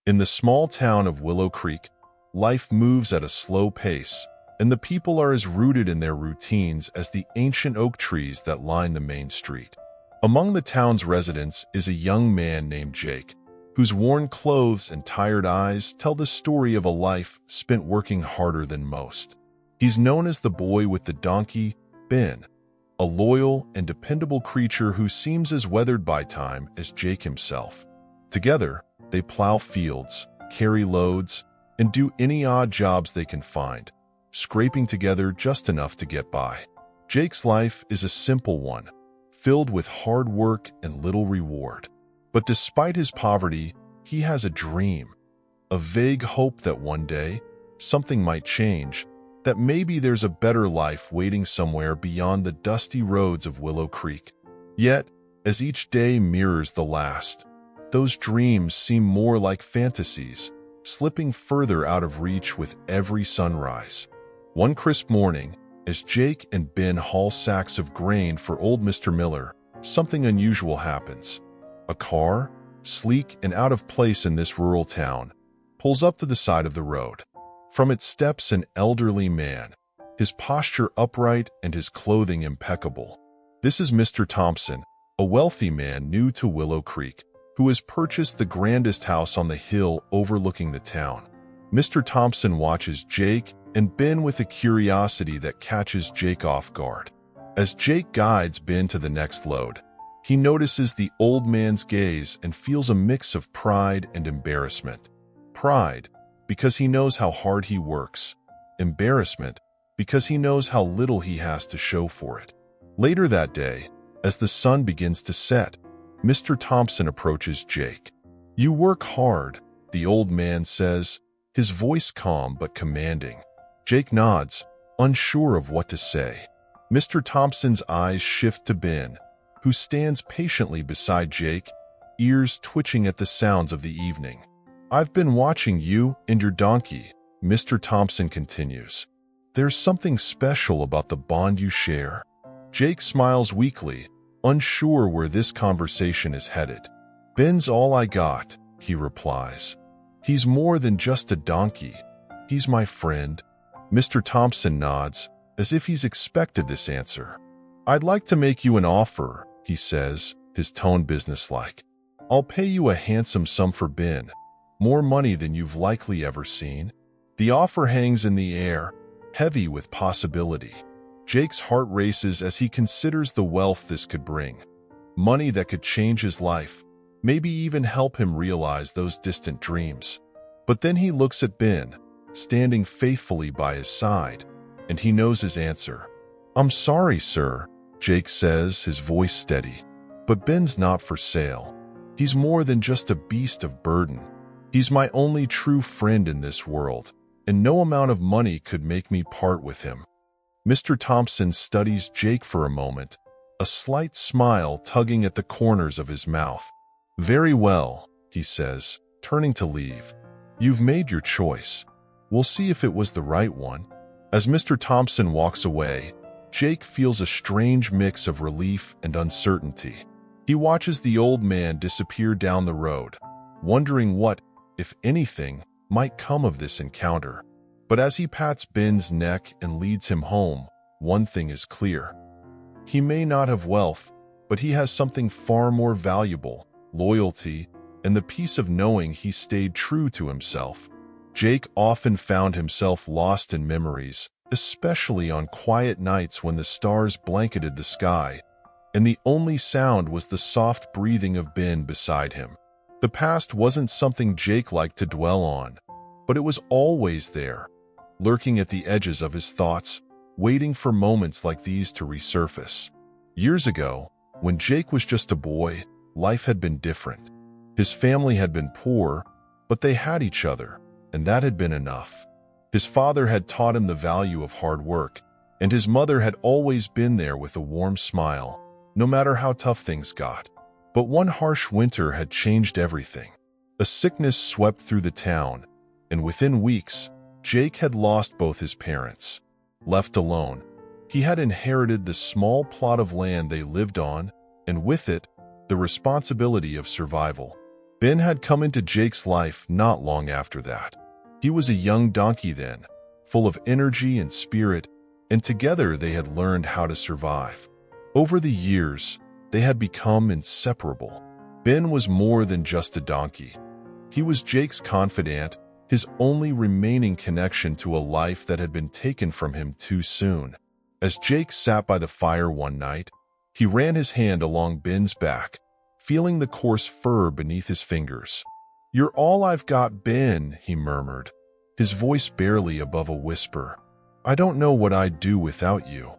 In the small town of Willow Creek, life moves at a slow pace, and the people are as rooted in their routines as the ancient oak trees that line the main street. Among the town's residents is a young man named Jake, whose worn clothes and tired eyes tell the story of a life spent working harder than most. He's known as the boy with the donkey, Ben, a loyal and dependable creature who seems as weathered by time as Jake himself. Together, they plow fields, carry loads, and do any odd jobs they can find, scraping together just enough to get by. Jake's life is a simple one, filled with hard work and little reward. But despite his poverty, he has a dream, a vague hope that one day something might change, that maybe there's a better life waiting somewhere beyond the dusty roads of Willow Creek. Yet, as each day mirrors the last, those dreams seem more like fantasies, slipping further out of reach with every sunrise. One crisp morning, as Jake and Ben haul sacks of grain for old Mr. Miller, something unusual happens. A car, sleek and out of place in this rural town, pulls up to the side of the road. From it steps an elderly man, his posture upright and his clothing impeccable. This is Mr. Thompson, a wealthy man new to Willow Creek, who has purchased the grandest house on the hill overlooking the town. Mr. Thompson watches Jake and Ben with a curiosity that catches Jake off guard. As Jake guides Ben to the next load, he notices the old man's gaze and feels a mix of pride and embarrassment. Pride, because he knows how hard he works. Embarrassment, because he knows how little he has to show for it. Later that day, as the sun begins to set, Mr. Thompson approaches Jake. "You work hard," the old man says, his voice calm but commanding. Jake nods, unsure of what to say. Mr. Thompson's eyes shift to Ben, who stands patiently beside Jake, ears twitching at the sounds of the evening. "I've been watching you and your donkey," Mr. Thompson continues. "There's something special about the bond you share." Jake smiles weakly, unsure where this conversation is headed. "Ben's all I got," he replies. "He's more than just a donkey. He's my friend." Mr. Thompson nods, as if he's expected this answer. "I'd like to make you an offer," he says, his tone businesslike. "I'll pay you a handsome sum for Ben, more money than you've likely ever seen." The offer hangs in the air, heavy with possibility. Jake's heart races as he considers the wealth this could bring. Money that could change his life, maybe even help him realize those distant dreams. But then he looks at Ben, standing faithfully by his side, and he knows his answer. "I'm sorry, sir," Jake says, his voice steady. "But Ben's not for sale. He's more than just a beast of burden. He's my only true friend in this world, and no amount of money could make me part with him." Mr. Thompson studies Jake for a moment, a slight smile tugging at the corners of his mouth. "Very well," he says, turning to leave. "You've made your choice. We'll see if it was the right one." As Mr. Thompson walks away, Jake feels a strange mix of relief and uncertainty. He watches the old man disappear down the road, wondering what, if anything, might come of this encounter. But as he pats Ben's neck and leads him home, one thing is clear. He may not have wealth, but he has something far more valuable: loyalty and the peace of knowing he stayed true to himself. Jake often found himself lost in memories, especially on quiet nights when the stars blanketed the sky, and the only sound was the soft breathing of Ben beside him. The past wasn't something Jake liked to dwell on, but it was always there, lurking at the edges of his thoughts, waiting for moments like these to resurface. Years ago, when Jake was just a boy, life had been different. His family had been poor, but they had each other, and that had been enough. His father had taught him the value of hard work, and his mother had always been there with a warm smile, no matter how tough things got. But one harsh winter had changed everything. A sickness swept through the town, and within weeks, Jake had lost both his parents. Left alone, he had inherited the small plot of land they lived on, and with it, the responsibility of survival. Ben had come into Jake's life not long after that. He was a young donkey then, full of energy and spirit, and together they had learned how to survive. Over the years, they had become inseparable. Ben was more than just a donkey. He was Jake's confidant, his only remaining connection to a life that had been taken from him too soon. As Jake sat by the fire one night, he ran his hand along Ben's back, feeling the coarse fur beneath his fingers. "You're all I've got, Ben," he murmured, his voice barely above a whisper. "I don't know what I'd do without you."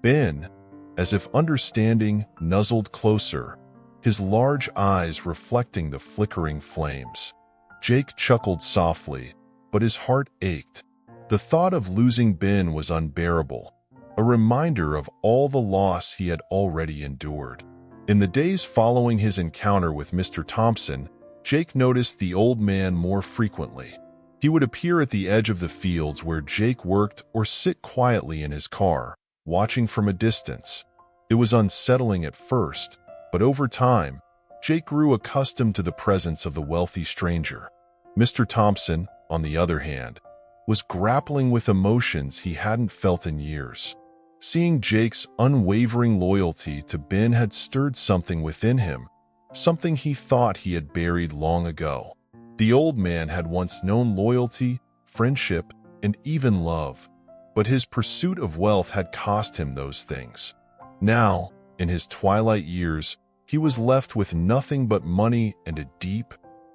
Ben, as if understanding, nuzzled closer, his large eyes reflecting the flickering flames. Jake chuckled softly, but his heart ached. The thought of losing Ben was unbearable, a reminder of all the loss he had already endured. In the days following his encounter with Mr. Thompson, Jake noticed the old man more frequently. He would appear at the edge of the fields where Jake worked or sit quietly in his car, watching from a distance. It was unsettling at first, but over time, Jake grew accustomed to the presence of the wealthy stranger. Mr. Thompson, on the other hand, was grappling with emotions he hadn't felt in years. Seeing Jake's unwavering loyalty to Ben had stirred something within him, something he thought he had buried long ago. The old man had once known loyalty, friendship, and even love, but his pursuit of wealth had cost him those things. Now, in his twilight years, he was left with nothing but money and a deep,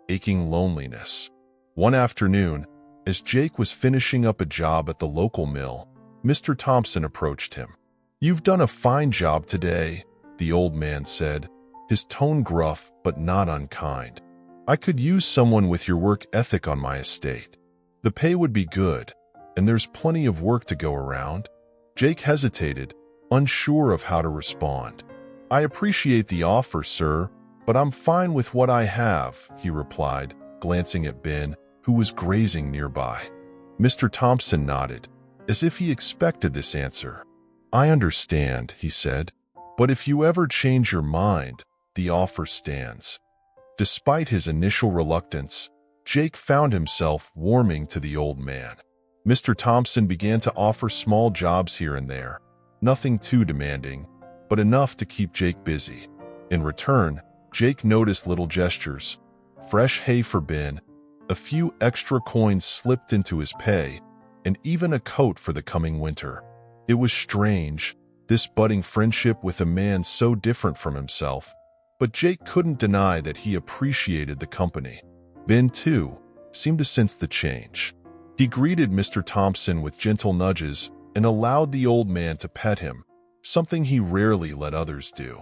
aching loneliness. One afternoon, as Jake was finishing up a job at the local mill, Mr. Thompson approached him. "You've done a fine job today," the old man said, his tone gruff but not unkind. "I could use someone with your work ethic on my estate. The pay would be good, and there's plenty of work to go around." Jake hesitated, unsure of how to respond. "I appreciate the offer, sir, but I'm fine with what I have," he replied, glancing at Ben, who was grazing nearby. Mr. Thompson nodded, as if he expected this answer. "I understand," he said, "but if you ever change your mind, the offer stands." Despite his initial reluctance, Jake found himself warming to the old man. Mr. Thompson began to offer small jobs here and there, nothing too demanding, but enough to keep Jake busy. In return, Jake noticed little gestures: fresh hay for Ben, a few extra coins slipped into his pay, and even a coat for the coming winter. It was strange, this budding friendship with a man so different from himself, but Jake couldn't deny that he appreciated the company. Ben, too, seemed to sense the change. He greeted Mr. Thompson with gentle nudges and allowed the old man to pet him, something he rarely let others do.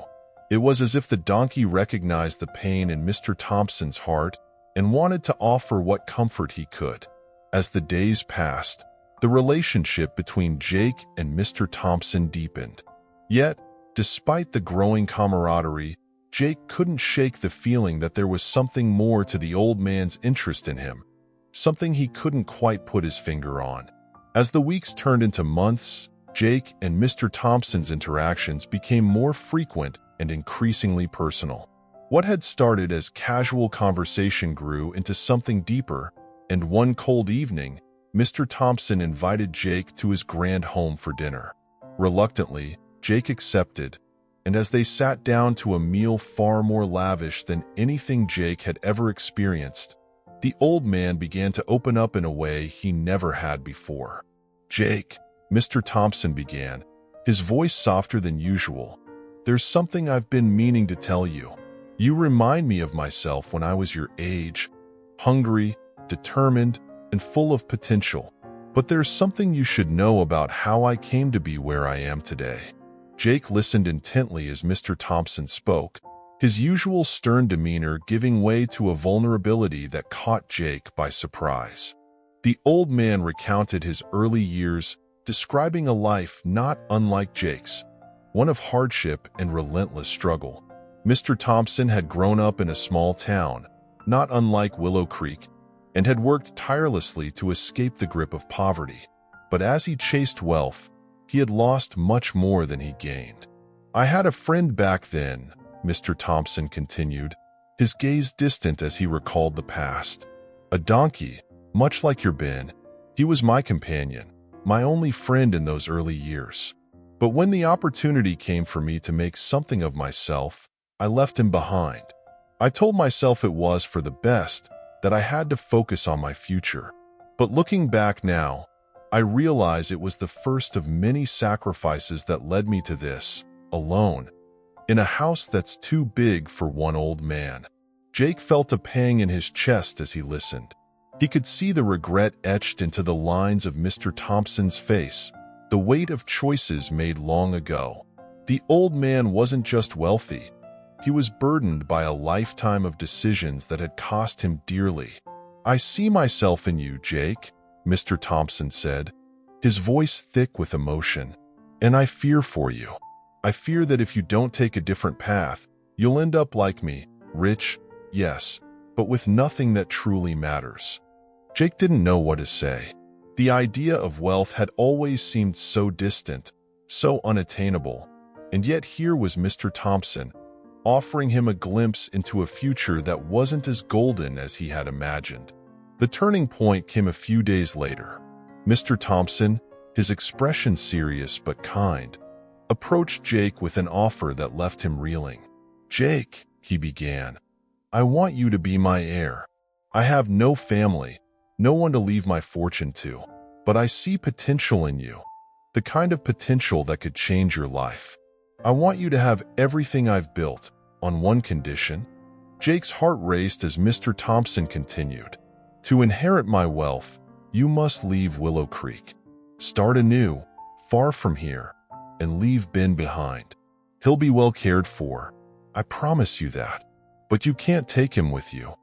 It was as if the donkey recognized the pain in Mr. Thompson's heart and wanted to offer what comfort he could. As the days passed, the relationship between Jake and Mr. Thompson deepened. Yet, despite the growing camaraderie, Jake couldn't shake the feeling that there was something more to the old man's interest in him, something he couldn't quite put his finger on. As the weeks turned into months, Jake and Mr. Thompson's interactions became more frequent and increasingly personal. What had started as casual conversation grew into something deeper, and one cold evening, Mr. Thompson invited Jake to his grand home for dinner. Reluctantly, Jake accepted, and as they sat down to a meal far more lavish than anything Jake had ever experienced, the old man began to open up in a way he never had before. "Jake," Mr. Thompson began, his voice softer than usual, "there's something I've been meaning to tell you. You remind me of myself when I was your age, hungry, determined, and full of potential. But there's something you should know about how I came to be where I am today." Jake listened intently as Mr. Thompson spoke, his usual stern demeanor giving way to a vulnerability that caught Jake by surprise. The old man recounted his early years, describing a life not unlike Jake's, one of hardship and relentless struggle. Mr. Thompson had grown up in a small town, not unlike Willow Creek, and had worked tirelessly to escape the grip of poverty. But as he chased wealth, he had lost much more than he gained. "I had a friend back then," Mr. Thompson continued, his gaze distant as he recalled the past. A donkey, much like your Ben. He was my companion, my only friend in those early years. But when the opportunity came for me to make something of myself, I left him behind. I told myself it was for the best, that I had to focus on my future. But looking back now, I realize it was the first of many sacrifices that led me to this, alone, in a house that's too big for one old man. Jake felt a pang in his chest as he listened. He could see the regret etched into the lines of Mr. Thompson's face, the weight of choices made long ago. The old man wasn't just wealthy. He was burdened by a lifetime of decisions that had cost him dearly. "I see myself in you, Jake," Mr. Thompson said, his voice thick with emotion. "And I fear for you. I fear that if you don't take a different path, you'll end up like me, rich, yes, but with nothing that truly matters." Jake didn't know what to say. The idea of wealth had always seemed so distant, so unattainable, and yet here was Mr. Thompson, offering him a glimpse into a future that wasn't as golden as he had imagined. The turning point came a few days later. Mr. Thompson, his expression serious but kind, approached Jake with an offer that left him reeling. "Jake," he began, "I want you to be my heir. I have no family, no one to leave my fortune to, but I see potential in you, the kind of potential that could change your life. I want you to have everything I've built, on one condition." Jake's heart raced as Mr. Thompson continued. "To inherit my wealth, you must leave Willow Creek. Start anew, far from here, and leave Ben behind. He'll be well cared for. I promise you that. But you can't take him with you."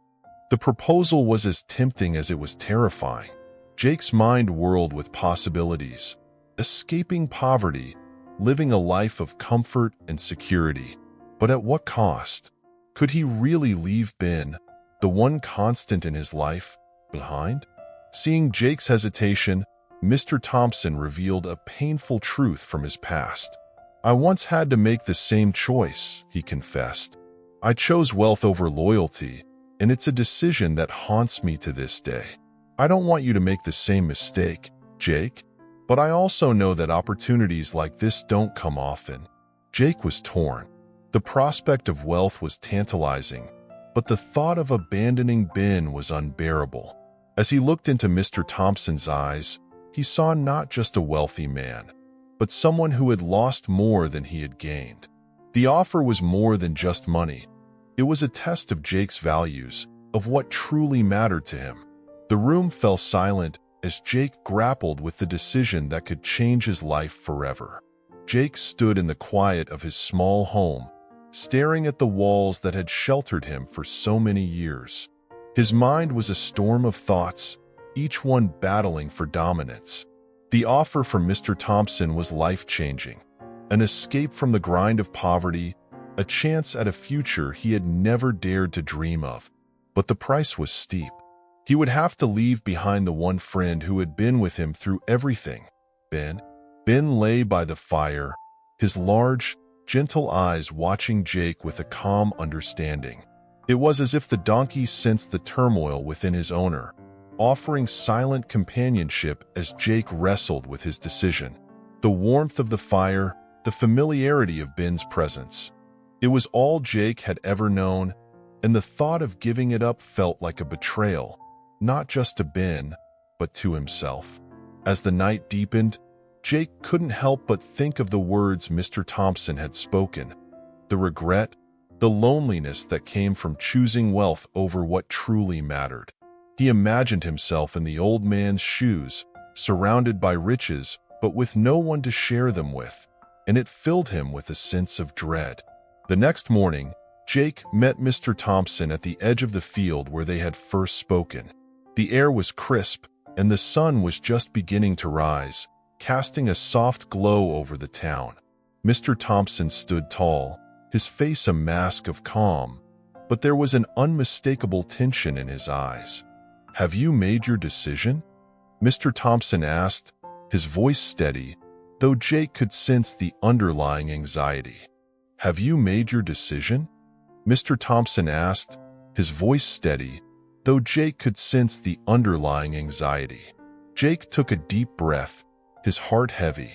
The proposal was as tempting as it was terrifying. Jake's mind whirled with possibilities. Escaping poverty, living a life of comfort and security. But at what cost? Could he really leave Ben, the one constant in his life, behind? Seeing Jake's hesitation, Mr. Thompson revealed a painful truth from his past. "I once had to make the same choice," he confessed. "I chose wealth over loyalty, and it's a decision that haunts me to this day. I don't want you to make the same mistake, Jake, but I also know that opportunities like this don't come often." Jake was torn. The prospect of wealth was tantalizing, but the thought of abandoning Ben was unbearable. As he looked into Mr. Thompson's eyes, he saw not just a wealthy man, but someone who had lost more than he had gained. The offer was more than just money. It was a test of Jake's values, of what truly mattered to him. The room fell silent as Jake grappled with the decision that could change his life forever. Jake stood in the quiet of his small home, staring at the walls that had sheltered him for so many years. His mind was a storm of thoughts, each one battling for dominance. The offer from Mr. Thompson was life-changing, an escape from the grind of poverty, a chance at a future he had never dared to dream of. But the price was steep. He would have to leave behind the one friend who had been with him through everything, Ben. Ben lay by the fire, his large, gentle eyes watching Jake with a calm understanding. It was as if the donkey sensed the turmoil within his owner, offering silent companionship as Jake wrestled with his decision. The warmth of the fire, the familiarity of Ben's presence. It was all Jake had ever known, and the thought of giving it up felt like a betrayal, not just to Ben, but to himself. As the night deepened, Jake couldn't help but think of the words Mr. Thompson had spoken, the regret, the loneliness that came from choosing wealth over what truly mattered. He imagined himself in the old man's shoes, surrounded by riches, but with no one to share them with, and it filled him with a sense of dread. The next morning, Jake met Mr. Thompson at the edge of the field where they had first spoken. The air was crisp, and the sun was just beginning to rise, casting a soft glow over the town. Mr. Thompson stood tall, his face a mask of calm, but there was an unmistakable tension in his eyes. "Have you made your decision?" Mr. Thompson asked, his voice steady, though Jake could sense the underlying anxiety. "Have you made your decision?" Mr. Thompson asked, his voice steady, though Jake could sense the underlying anxiety. Jake took a deep breath, his heart heavy.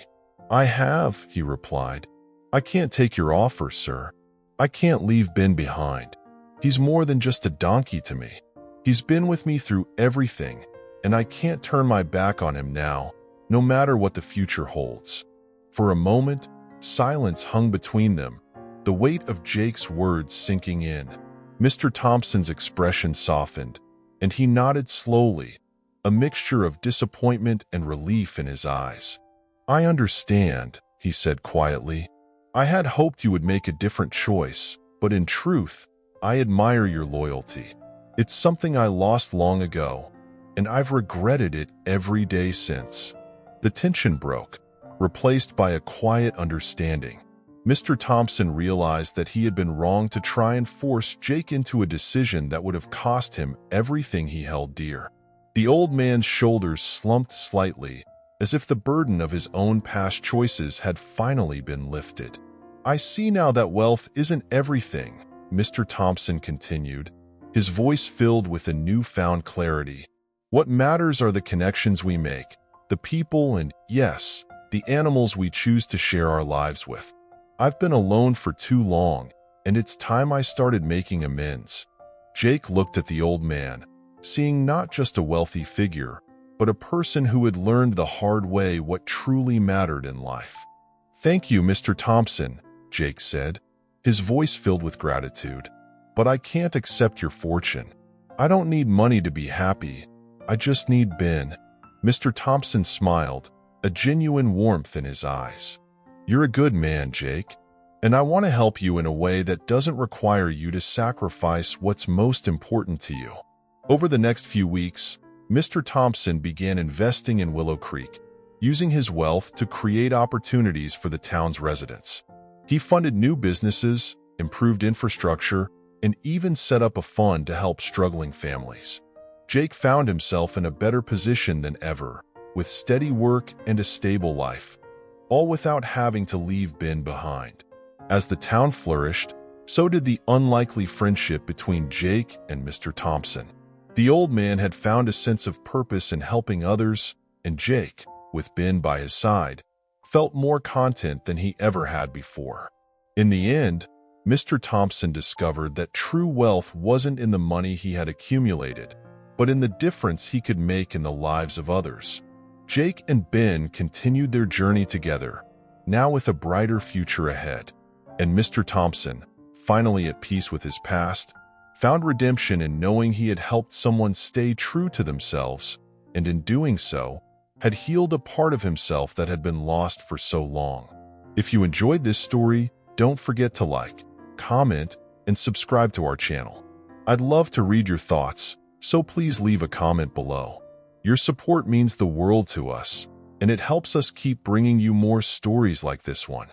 "I have," he replied. "I can't take your offer, sir. I can't leave Ben behind. He's more than just a donkey to me. He's been with me through everything, and I can't turn my back on him now, no matter what the future holds." For a moment, silence hung between them, the weight of Jake's words sinking in. Mr. Thompson's expression softened, and he nodded slowly, a mixture of disappointment and relief in his eyes. "I understand," he said quietly. "I had hoped you would make a different choice, but in truth, I admire your loyalty. It's something I lost long ago, and I've regretted it every day since." The tension broke, replaced by a quiet understanding. Mr. Thompson realized that he had been wrong to try and force Jake into a decision that would have cost him everything he held dear. The old man's shoulders slumped slightly, as if the burden of his own past choices had finally been lifted. "I see now that wealth isn't everything," Mr. Thompson continued, his voice filled with a newfound clarity. "What matters are the connections we make, the people and, yes, the animals we choose to share our lives with. I've been alone for too long, and it's time I started making amends." Jake looked at the old man, seeing not just a wealthy figure, but a person who had learned the hard way what truly mattered in life. "Thank you, Mr. Thompson," Jake said, his voice filled with gratitude. "But I can't accept your fortune. I don't need money to be happy. I just need Ben." Mr. Thompson smiled, a genuine warmth in his eyes. "You're a good man, Jake, and I want to help you in a way that doesn't require you to sacrifice what's most important to you." Over the next few weeks, Mr. Thompson began investing in Willow Creek, using his wealth to create opportunities for the town's residents. He funded new businesses, improved infrastructure, and even set up a fund to help struggling families. Jake found himself in a better position than ever, with steady work and a stable life, all without having to leave Ben behind. As the town flourished, so did the unlikely friendship between Jake and Mr. Thompson. The old man had found a sense of purpose in helping others, and Jake, with Ben by his side, felt more content than he ever had before. In the end, Mr. Thompson discovered that true wealth wasn't in the money he had accumulated, but in the difference he could make in the lives of others. Jake and Ben continued their journey together, now with a brighter future ahead. And Mr. Thompson, finally at peace with his past, found redemption in knowing he had helped someone stay true to themselves, and in doing so, had healed a part of himself that had been lost for so long. If you enjoyed this story, don't forget to like, comment, and subscribe to our channel. I'd love to read your thoughts, so please leave a comment below. Your support means the world to us, and it helps us keep bringing you more stories like this one.